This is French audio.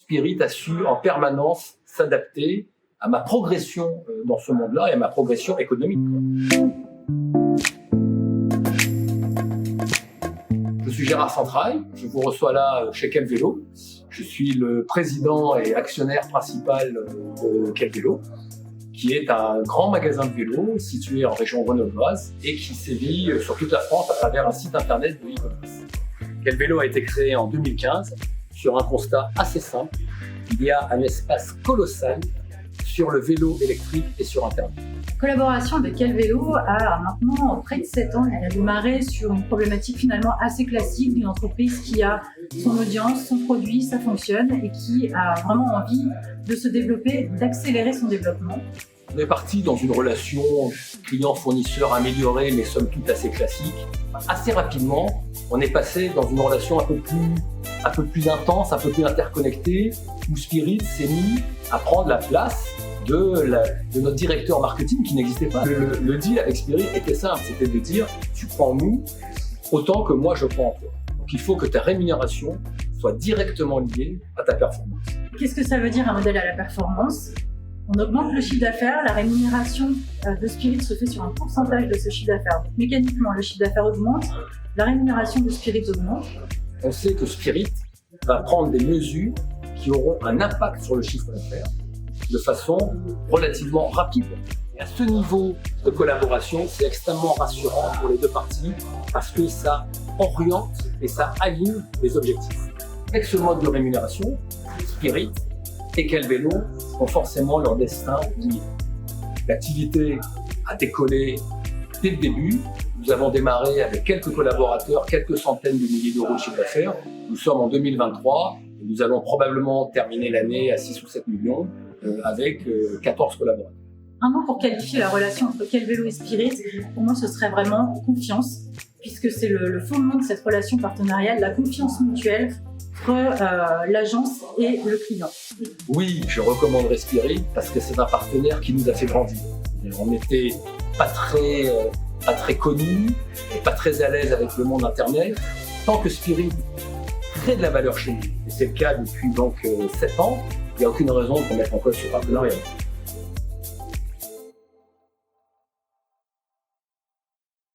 Spirit a su en permanence s'adapter à ma progression dans ce monde-là et à ma progression économique. Je suis Gérard Centraille, je vous reçois là chez Quel Vélo. Je suis le président et actionnaire principal de Quel Vélo, qui est un grand magasin de vélos situé en région grenobloise et qui sévit sur toute la France à travers un site internet de e-commerce. Quel Vélo a été créé en 2015 sur un constat assez simple. Il y a un espace colossal sur le vélo électrique et sur Internet. La collaboration avec Quel Vélo a maintenant près de 7 ans. Elle a démarré sur une problématique finalement assez classique d'une entreprise qui a son audience, son produit, ça fonctionne et qui a vraiment envie de se développer, d'accélérer son développement. On est parti dans une relation client-fournisseur améliorée, mais somme toute assez classique. Assez rapidement, on est passé dans une relation un peu plus intense, un peu plus interconnectée, où Spirit s'est mis à prendre la place de notre directeur marketing qui n'existait pas. Le deal avec Spirit était simple, c'était de dire tu crois en nous autant que moi je crois en toi. Donc il faut que ta rémunération soit directement liée à ta performance. Qu'est-ce que ça veut dire un modèle à la performance ? On augmente le chiffre d'affaires, la rémunération de Spirit se fait sur un pourcentage de ce chiffre d'affaires. Donc, mécaniquement, le chiffre d'affaires augmente, la rémunération de Spirit augmente. On sait que Spirit va prendre des mesures qui auront un impact sur le chiffre d'affaires de façon relativement rapide. Et à ce niveau de collaboration, c'est extrêmement rassurant pour les deux parties parce que ça oriente et ça aligne les objectifs. Avec ce mode de rémunération, Spirit et Quel Vélo ont forcément leur destin lié. L'activité a décollé dès le début. Nous avons démarré avec quelques collaborateurs, quelques centaines de milliers d'euros de chiffre d'affaires. Nous sommes en 2023 et nous allons probablement terminer l'année à 6 ou 7 millions avec 14 collaborateurs. Un mot pour qualifier la relation entre Quel Vélo et Spirit, pour moi ce serait vraiment confiance, puisque c'est le fondement de cette relation partenariale, la confiance mutuelle entre l'agence et le client. Oui, je recommanderais Spirit parce que c'est un partenaire qui nous a fait grandir. On n'était pas très connus et pas très à l'aise avec le monde internet. Tant que Spirit crée de la valeur chez nous, et c'est le cas depuis donc 7 ans, il n'y a aucune raison qu'on mette en cause ce partenariat.